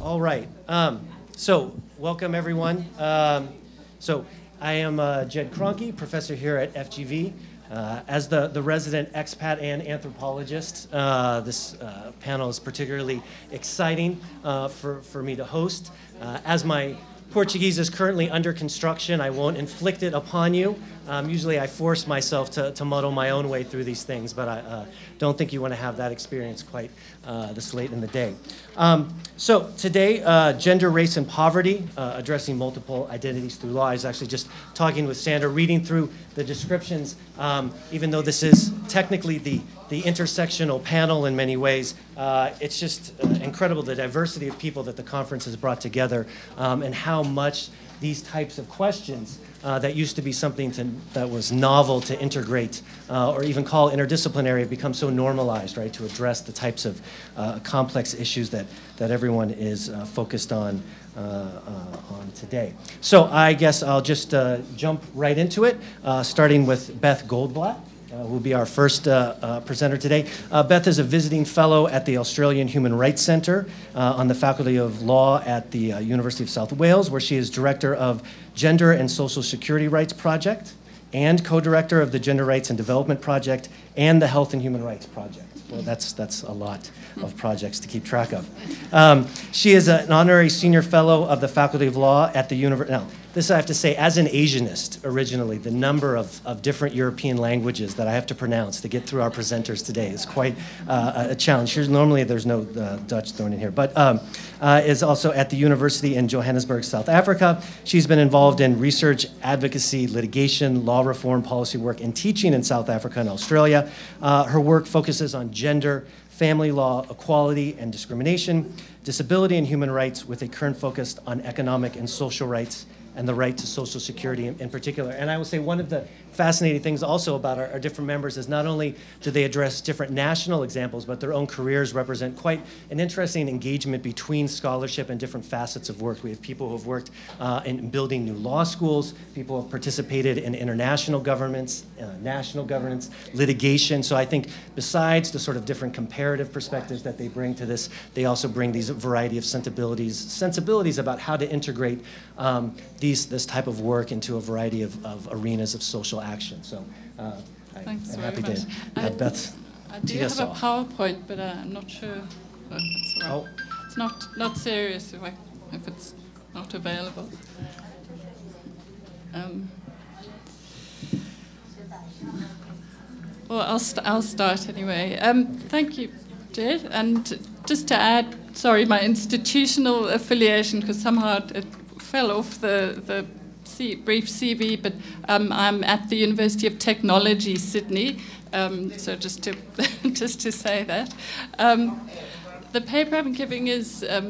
All right. So welcome, everyone. So I am Jed Cronky, professor here at FGV. As the resident expat and anthropologist, this panel is particularly exciting for me to host. As my Portuguese is currently under construction, I won't inflict it upon you. Usually I force myself to muddle my own way through these things, but I don't think you want to have that experience quite this late in the day. So today, gender, race, and poverty, addressing multiple identities through law. I was actually just talking with Sandra, reading through the descriptions, even though this is technically the intersectional panel in many ways, it's just incredible the diversity of people that the conference has brought together, and how much these types of questions that used to be something that was novel to integrate or even call interdisciplinary have become so normalized, right, to address the types of complex issues that everyone is focused on today. So I guess I'll just jump right into it, starting with Beth Goldblatt. Who will be our first presenter today. Beth is a visiting fellow at the Australian Human Rights Centre on the Faculty of Law at the University of South Wales, where she is Director of Gender and Social Security Rights Project and co-director of the Gender Rights and Development Project and the Health and Human Rights Project. Well, that's a lot of projects to keep track of. She is an honorary senior fellow of the Faculty of Law at the University. Now, this I have to say, as an Asianist originally, the number of different European languages that I have to pronounce to get through our presenters today is quite a challenge. Normally there's no Dutch thrown in here, but is also at the University in Johannesburg, South Africa. She's been involved in research, advocacy, litigation, law reform, policy work, and teaching in South Africa and Australia. Her work focuses on gender, family law, equality and discrimination, disability and human rights, with a current focus on economic and social rights and the right to Social Security in particular. And I will say one of the fascinating things also about our different members is not only do they address different national examples, but their own careers represent quite an interesting engagement between scholarship and different facets of work. We have people who have worked in building new law schools, people who have participated in international governments, national governance, litigation. So I think besides the sort of different comparative perspectives that they bring to this, they also bring these variety of sensibilities about how to integrate this type of work into a variety of arenas of social action. So I'm happy to have Beth I do have a PowerPoint, but I'm not sure that's right. It's not serious if it's not available. Well, I'll start anyway. Thank you, Jed. And just to add, sorry, my institutional affiliation, because somehow it fell off the brief CV, but I'm at the University of Technology, Sydney. So just to say that. The paper I'm giving is sorry.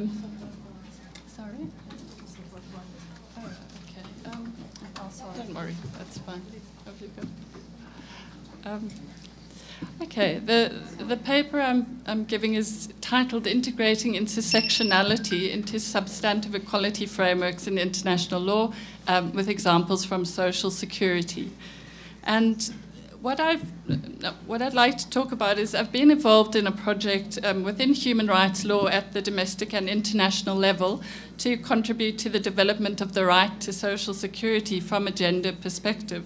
Oh, okay. Don't worry, that's fine. Off you go. Okay, the paper I'm giving is titled Integrating Intersectionality into Substantive Equality Frameworks in International Law, with examples from social security. And what I'd like to talk about is I've been involved in a project within human rights law at the domestic and international level to contribute to the development of the right to social security from a gender perspective.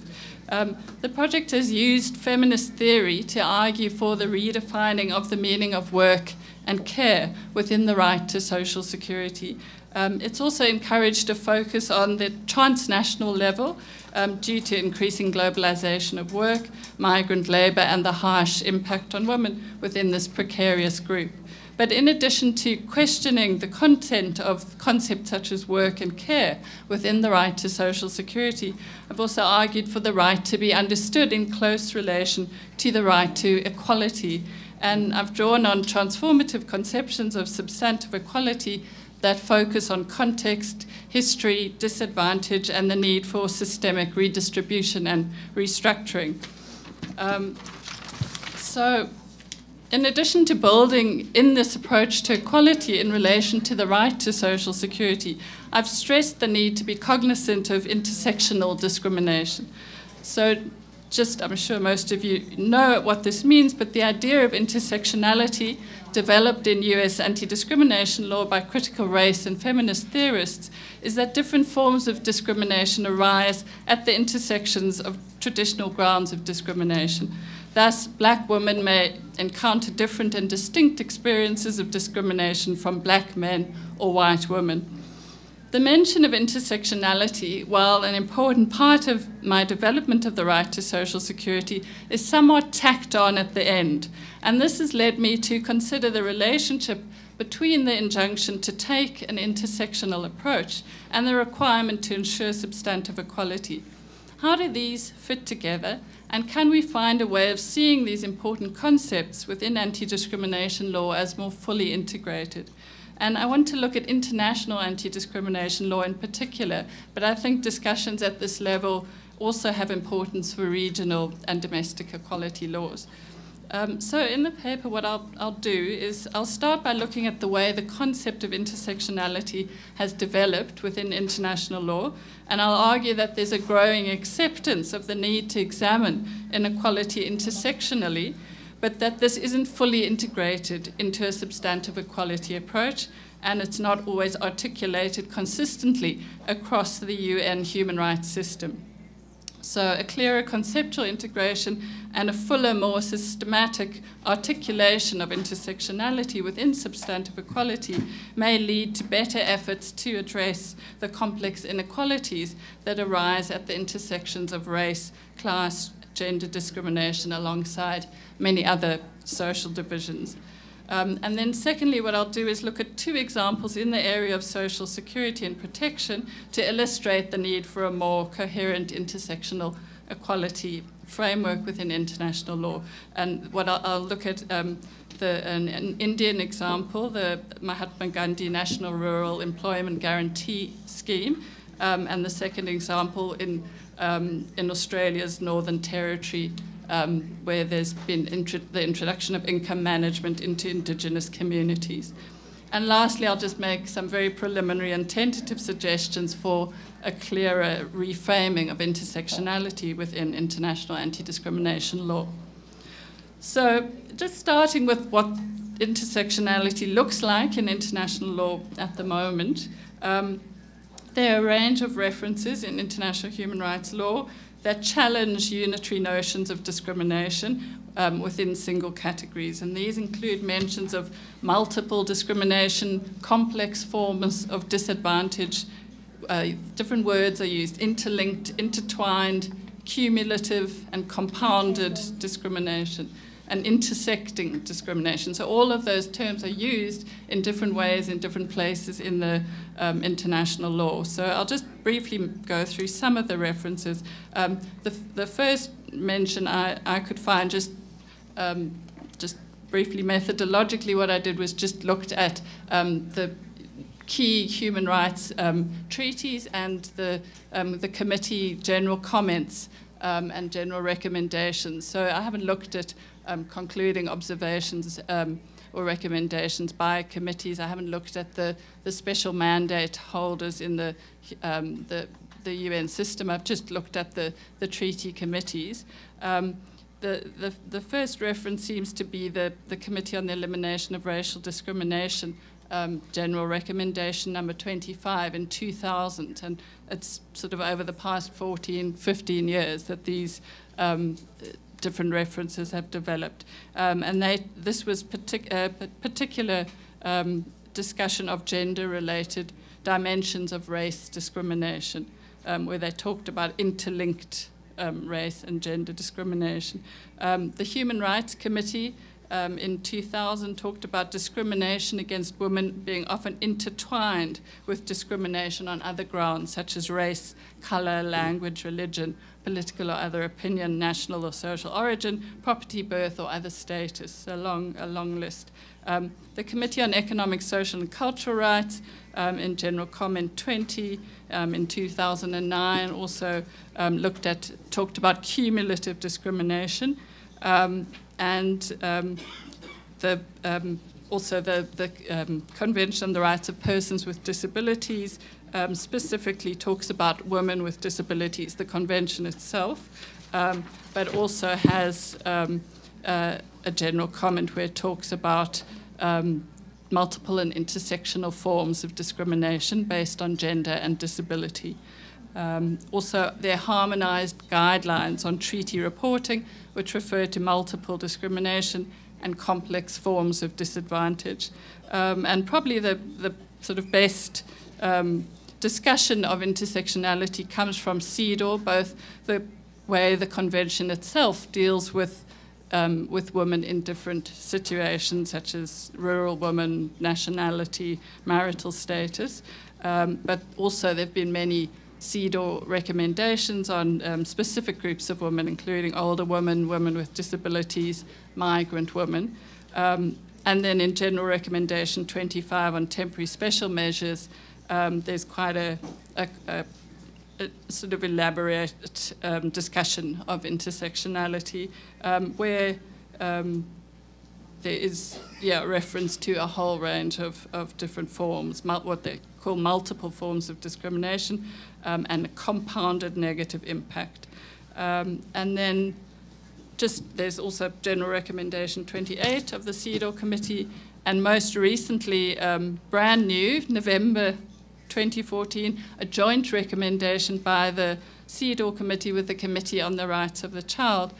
The project has used feminist theory to argue for the redefining of the meaning of work and care within the right to social security. It's also encouraged a focus on the transnational level due to increasing globalization of work, migrant labor, and the harsh impact on women within this precarious group. But in addition to questioning the content of concepts such as work and care within the right to social security, I've also argued for the right to be understood in close relation to the right to equality. And I've drawn on transformative conceptions of substantive equality that focus on context, history, disadvantage, and the need for systemic redistribution and restructuring. So, in addition to building in this approach to equality in relation to the right to social security, I've stressed the need to be cognizant of intersectional discrimination. So, I'm sure most of you know what this means, but the idea of intersectionality developed in US anti-discrimination law by critical race and feminist theorists is that different forms of discrimination arise at the intersections of traditional grounds of discrimination. Thus, black women may encounter different and distinct experiences of discrimination from black men or white women. The mention of intersectionality, while an important part of my development of the right to social security, is somewhat tacked on at the end. And this has led me to consider the relationship between the injunction to take an intersectional approach and the requirement to ensure substantive equality. How do these fit together? And can we find a way of seeing these important concepts within anti-discrimination law as more fully integrated? And I want to look at international anti-discrimination law in particular, but I think discussions at this level also have importance for regional and domestic equality laws. So in the paper, what I'll do is I'll start by looking at the way the concept of intersectionality has developed within international law, and I'll argue that there's a growing acceptance of the need to examine inequality intersectionally, but that this isn't fully integrated into a substantive equality approach, and it's not always articulated consistently across the UN human rights system. So a clearer conceptual integration and a fuller, more systematic articulation of intersectionality within substantive equality may lead to better efforts to address the complex inequalities that arise at the intersections of race, class, gender discrimination, alongside many other social divisions. And then secondly, what I'll do is look at two examples in the area of social security and protection to illustrate the need for a more coherent intersectional equality framework within international law. And what I'll look at an Indian example, the Mahatma Gandhi National Rural Employment Guarantee Scheme, and the second example in Australia's Northern Territory, where there's been the introduction of income management into Indigenous communities. And lastly, I'll just make some very preliminary and tentative suggestions for a clearer reframing of intersectionality within international anti-discrimination law. So just starting with what intersectionality looks like in international law at the moment, there are a range of references in international human rights law that challenge unitary notions of discrimination within single categories. And these include mentions of multiple discrimination, complex forms of disadvantage. Different words are used: interlinked, intertwined, cumulative, and compounded discrimination, and intersecting discrimination. So all of those terms are used in different ways in different places in the international law. So I'll just briefly go through some of the references. The first mention I could find, just briefly methodologically, what I did was just looked at the key human rights treaties and the committee general comments and general recommendations. So I haven't looked at concluding observations or recommendations by committees. I haven't looked at the special mandate holders in the UN system. I've just looked at the treaty committees. The first reference seems to be the Committee on the Elimination of Racial Discrimination, General Recommendation number 25 in 2000, and it's sort of over the past 14, 15 years that these different references have developed. And this was particular discussion of gender-related dimensions of race discrimination, where they talked about interlinked race and gender discrimination. The Human Rights Committee in 2000 talked about discrimination against women being often intertwined with discrimination on other grounds, such as race, color, language, religion, political or other opinion, national or social origin, property, birth, or other status. A long list. The Committee on Economic, Social and Cultural Rights in General Comment 20 in 2009 also talked about cumulative discrimination. Also the Convention on the Rights of Persons with Disabilities specifically talks about women with disabilities, the convention itself. but also has a general comment where it talks about multiple and intersectional forms of discrimination based on gender and disability. Also, there are harmonized guidelines on treaty reporting, which refer to multiple discrimination and complex forms of disadvantage. And probably the sort of best discussion of intersectionality comes from CEDAW, both the way the convention itself deals with women in different situations, such as rural women, nationality, marital status. But also there have been many CEDAW recommendations on specific groups of women, including older women, women with disabilities, migrant women. And then in General Recommendation 25 on temporary special measures, there's quite a sort of elaborate discussion of intersectionality, where there is reference to a whole range of different forms, what they call multiple forms of discrimination, and a compounded negative impact. And then there's also General Recommendation 28 of the CEDAW Committee, and most recently, brand new, November 2014, a joint recommendation by the CEDAW Committee with the Committee on the Rights of the Child,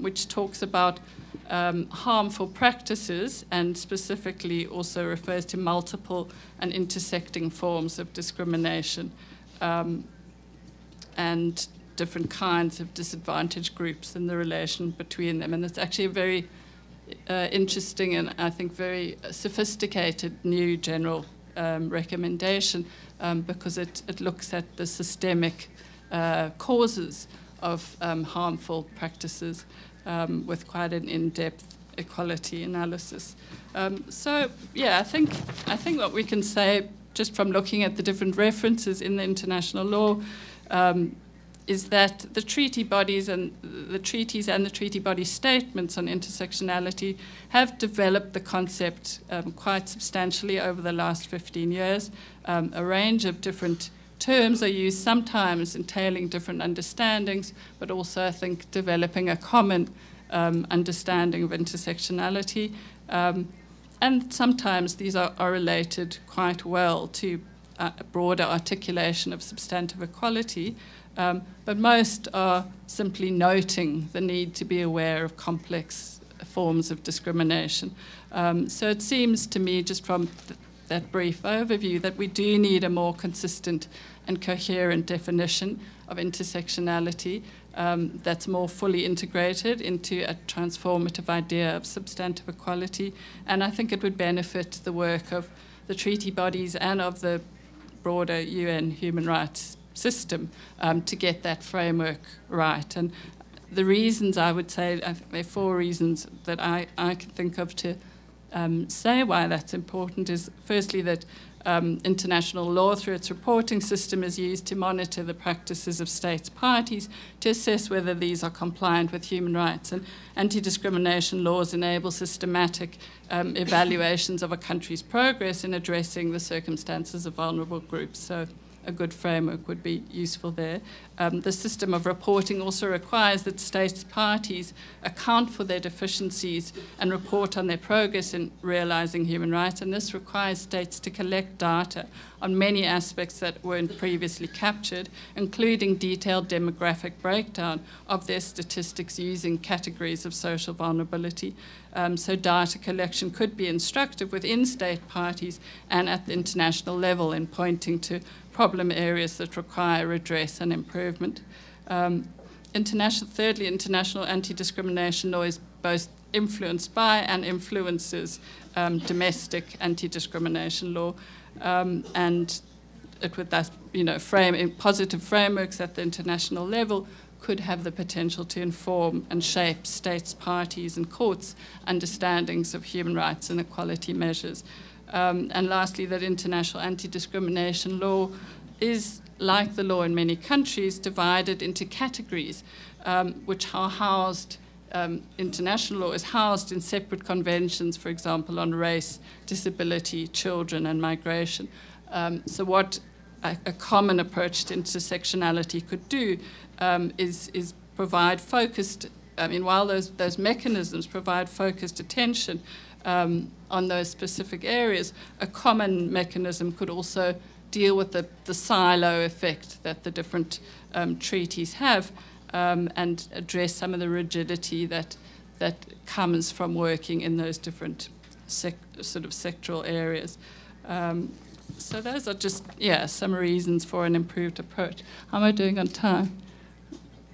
which talks about harmful practices and specifically also refers to multiple and intersecting forms of discrimination and different kinds of disadvantaged groups and the relation between them. And it's actually a very interesting and I think very sophisticated new general recommendation because it looks at the systemic causes of harmful practices with quite an in-depth equality analysis. So yeah, I think what we can say just from looking at the different references in the international law is that the treaty bodies and the treaties and the treaty body statements on intersectionality have developed the concept quite substantially over the last 15 years. A range of different terms are used, sometimes entailing different understandings, but also I think developing a common understanding of intersectionality. And sometimes these are related quite well to a broader articulation of substantive equality. But most are simply noting the need to be aware of complex forms of discrimination. So it seems to me, just from that brief overview, that we do need a more consistent and coherent definition of intersectionality that's more fully integrated into a transformative idea of substantive equality. And I think it would benefit the work of the treaty bodies and of the broader UN human rights system to get that framework right. And the reasons, I would say, I think there are 4 reasons that I can think of to say why that's important is firstly that international law through its reporting system is used to monitor the practices of states parties to assess whether these are compliant with human rights, and anti-discrimination laws enable systematic evaluations of a country's progress in addressing the circumstances of vulnerable groups. So a good framework would be useful there. The system of reporting also requires that states parties account for their deficiencies and report on their progress in realizing human rights, and this requires states to collect data on many aspects that weren't previously captured, including detailed demographic breakdown of their statistics using categories of social vulnerability. So data collection could be instructive within state parties and at the international level in pointing to problem areas that require redress and improvement. Thirdly, international anti-discrimination law is both influenced by and influences domestic anti-discrimination law, and it would thus, frame in positive frameworks at the international level could have the potential to inform and shape states, parties, and courts' understandings of human rights and equality measures. And lastly, that international anti-discrimination law is, like the law in many countries, divided into categories, which are housed, international law is housed in separate conventions, for example, on race, disability, children, and migration. So what a common approach to intersectionality could do is provide focused, while those mechanisms provide focused attention on those specific areas, a common mechanism could also deal with the silo effect that the different treaties have and address some of the rigidity that comes from working in those different sort of sectoral areas. So those are just, some reasons for an improved approach. How am I doing on time?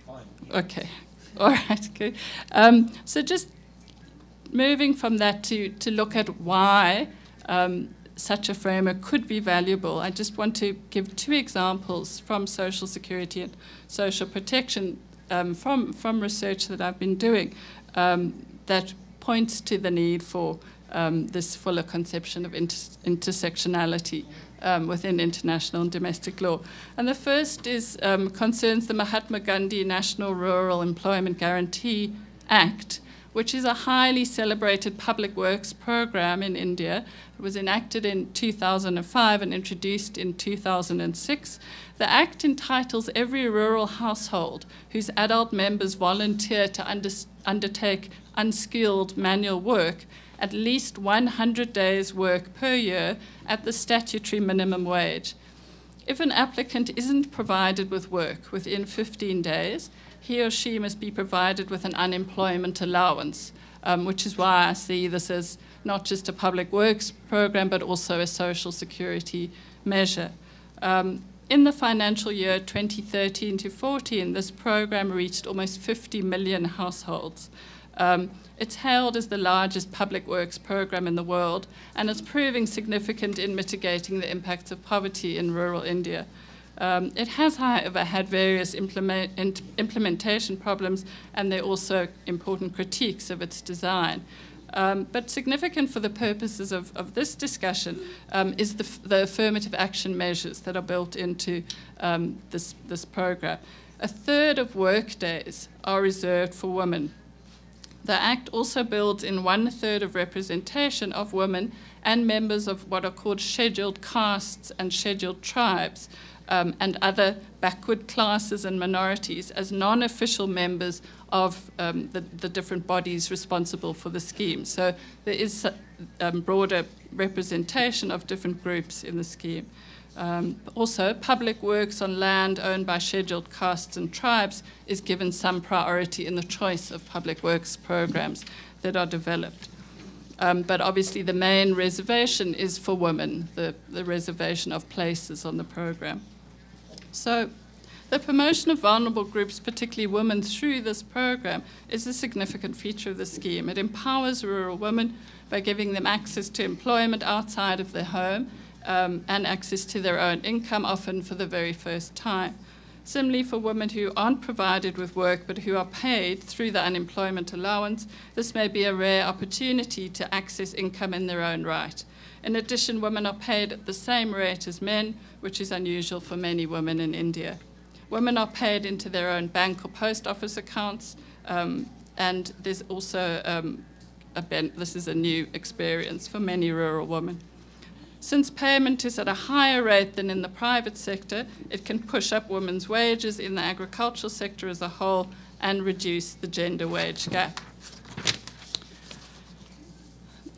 Fine. Okay. All right, good. So just moving from that to look at why such a framework could be valuable, I just want to give two examples from social security and social protection from research that I've been doing that points to the need for this fuller conception of intersectionality within international and domestic law. And the first is concerns the Mahatma Gandhi National Rural Employment Guarantee Act, which is a highly celebrated public works program in India. It was enacted in 2005 and introduced in 2006. The Act entitles every rural household whose adult members volunteer to undertake unskilled manual work at least 100 days' work per year at the statutory minimum wage. If an applicant isn't provided with work within 15 days, he or she must be provided with an unemployment allowance, which is why I see this as not just a public works program, but also a social security measure. In the financial year 2013 to 14, this program reached almost 50 million households. It's hailed as the largest public works program in the world, and it's proving significant in mitigating the impacts of poverty in rural India. It has, however, had various implementation problems, and there are also important critiques of its design. But significant for the purposes of this discussion is the affirmative action measures that are built into this program. A third of work days are reserved for women. The Act also builds in 1/3 of representation of women and members of what are called scheduled castes and scheduled tribes and other backward classes and minorities as non-official members of the different bodies responsible for the scheme. So there is broader representation of different groups in the scheme. Also, public works on land owned by scheduled castes and tribes is given some priority in the choice of public works programs that are developed. But obviously the main reservation is for women, the reservation of places on the program. So the promotion of vulnerable groups, particularly women, through this program is a significant feature of the scheme. It empowers rural women by giving them access to employment outside of their home and access to their own income, often for the very first time. Similarly, for women who aren't provided with work but who are paid through the unemployment allowance, this may be a rare opportunity to access income in their own right. In addition, women are paid at the same rate as men, which is unusual for many women in India. Women are paid into their own bank or post office accounts, and there's also this is a new experience for many rural women. Since payment is at a higher rate than in the private sector, it can push up women's wages in the agricultural sector as a whole and reduce the gender wage gap.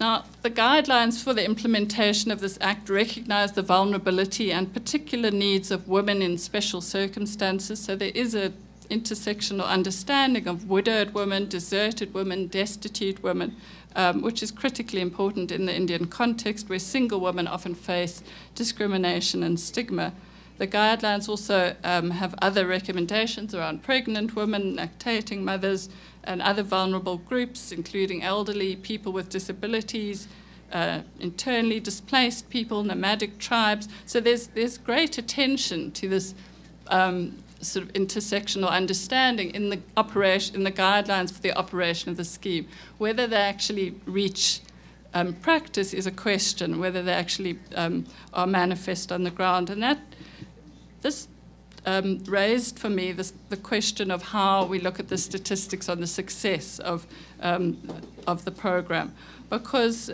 Now, the guidelines for the implementation of this Act recognise the vulnerability and particular needs of women in special circumstances, so there is an intersectional understanding of widowed women, deserted women, destitute women, which is critically important in the Indian context where single women often face discrimination and stigma. The guidelines also have other recommendations around pregnant women, lactating mothers, and other vulnerable groups, including elderly, people with disabilities, internally displaced people, nomadic tribes. So there's great attention to this sort of intersectional understanding in the guidelines for the operation of the scheme. Whether they actually reach practice is a question, whether they actually are manifest on the ground. And this raised for me the question of how we look at the statistics on the success of the program. Because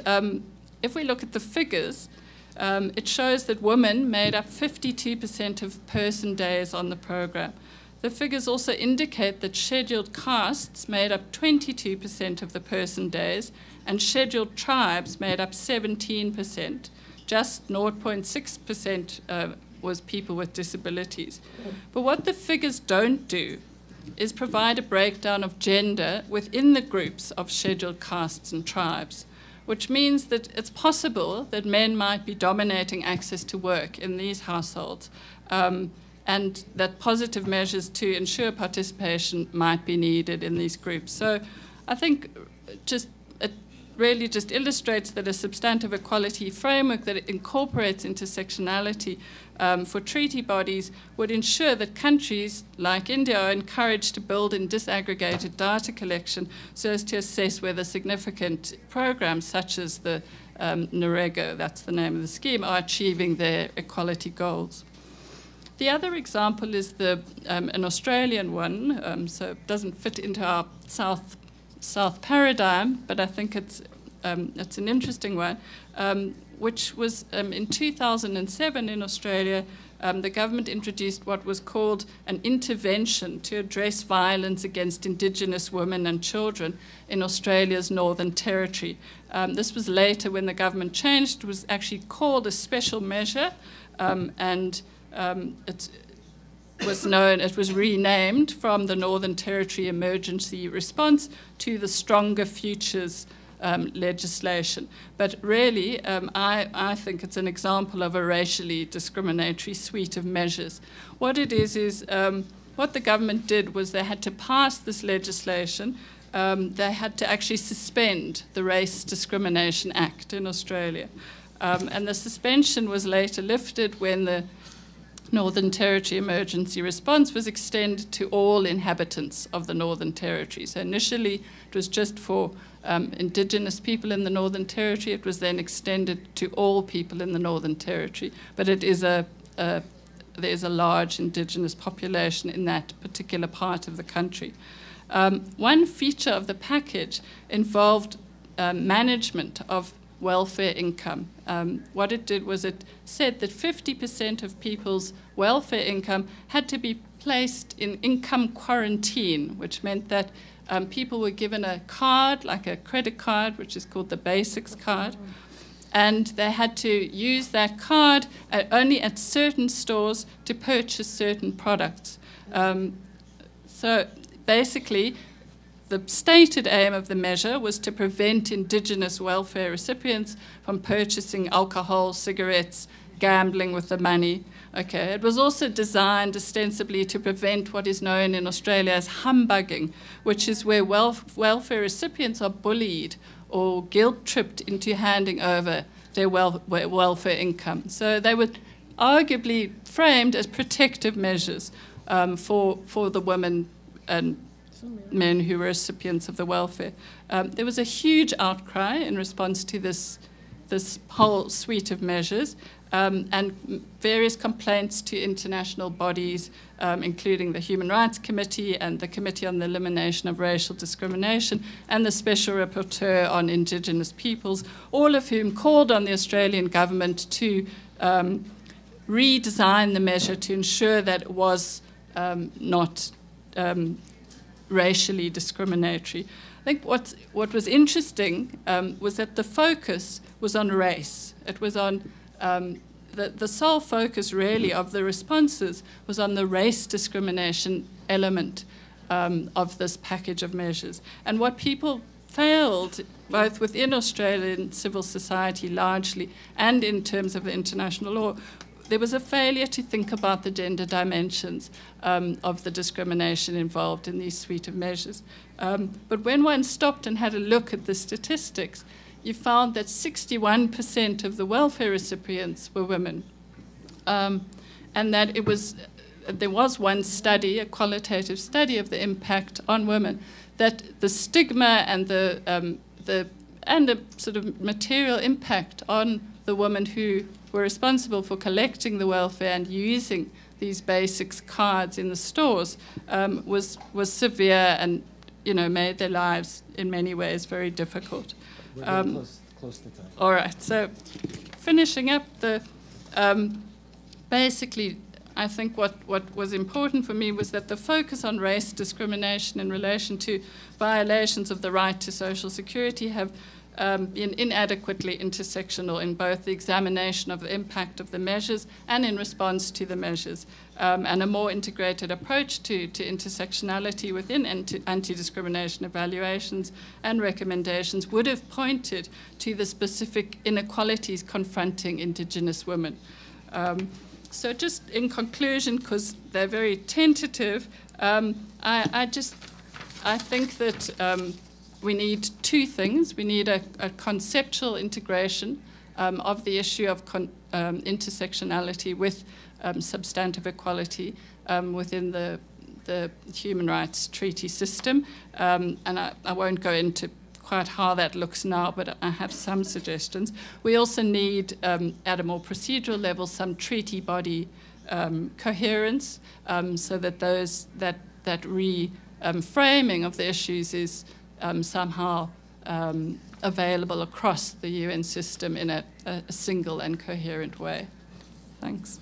if we look at the figures, it shows that women made up 52% of person days on the program. the figures also indicate that scheduled castes made up 22% of the person days, and scheduled tribes made up 17%. Just 0.6% was people with disabilities. But what the figures don't do is provide a breakdown of gender within the groups of scheduled castes and tribes, which means that it's possible that men might be dominating access to work in these households, and that positive measures to ensure participation might be needed in these groups. So I think it really just illustrates that a substantive equality framework that incorporates intersectionality for treaty bodies would ensure that countries like India are encouraged to build in disaggregated data collection so as to assess whether significant programs such as the NREGO, that's the name of the scheme, are achieving their equality goals. The other example is an Australian one, so it doesn't fit into our South paradigm, but I think it's an interesting one, which was in 2007 in Australia. The government introduced what was called an intervention to address violence against Indigenous women and children in Australia's Northern Territory. This was later, when the government changed, was actually called a special measure, and it was renamed from the Northern Territory Emergency Response to the Stronger Futures legislation. But really, I think it's an example of a racially discriminatory suite of measures. What it is what the government did was they had to pass this legislation. They had to actually suspend the Race Discrimination Act in Australia. And the suspension was later lifted when the Northern Territory Emergency Response was extended to all inhabitants of the Northern Territory. So initially it was just for Indigenous people in the Northern Territory. It was then extended to all people in the Northern Territory. But it is there is a large Indigenous population in that particular part of the country. One feature of the package involved management of welfare income. What it did was it said that 50% of people's welfare income had to be placed in income quarantine, which meant that people were given a card, like a credit card, which is called the Basics card, and they had to use that card only at certain stores to purchase certain products. So basically, the stated aim of the measure was to prevent Indigenous welfare recipients from purchasing alcohol, cigarettes, gambling with the money. Okay. It was also designed ostensibly to prevent what is known in Australia as humbugging, which is where welfare recipients are bullied or guilt-tripped into handing over their welfare income. So they were arguably framed as protective measures for the women and men who were recipients of the welfare. There was a huge outcry in response to this whole suite of measures, and various complaints to international bodies, including the Human Rights Committee and the Committee on the Elimination of Racial Discrimination and the Special Rapporteur on Indigenous Peoples, all of whom called on the Australian government to redesign the measure to ensure that it was not racially discriminatory. I think what was interesting was that the focus was on race. It was on the sole focus really of the responses was on the race discrimination element of this package of measures. And what people failed, both within Australian civil society largely and in terms of the international law, there was a failure to think about the gender dimensions of the discrimination involved in these suite of measures. But when one stopped and had a look at the statistics, you found that 61% of the welfare recipients were women, and that there was one study, a qualitative study of the impact on women, that the stigma and the sort of material impact on the women who were responsible for collecting the welfare and using these basics cards in the stores was severe and made their lives in many ways very difficult. We're getting close to time. All right. So finishing up, basically I think what was important for me was that the focus on race discrimination in relation to violations of the right to social security have been inadequately intersectional in both the examination of the impact of the measures and in response to the measures. And a more integrated approach to intersectionality within anti-discrimination evaluations and recommendations would have pointed to the specific inequalities confronting Indigenous women. So just in conclusion, because they're very tentative, I think that we need two things. We need a conceptual integration of the issue of intersectionality with substantive equality within the human rights treaty system. And I won't go into quite how that looks now, but I have some suggestions. We also need, at a more procedural level, some treaty body coherence, so that that reframing of the issues is somehow available across the UN system in a single and coherent way. Thanks.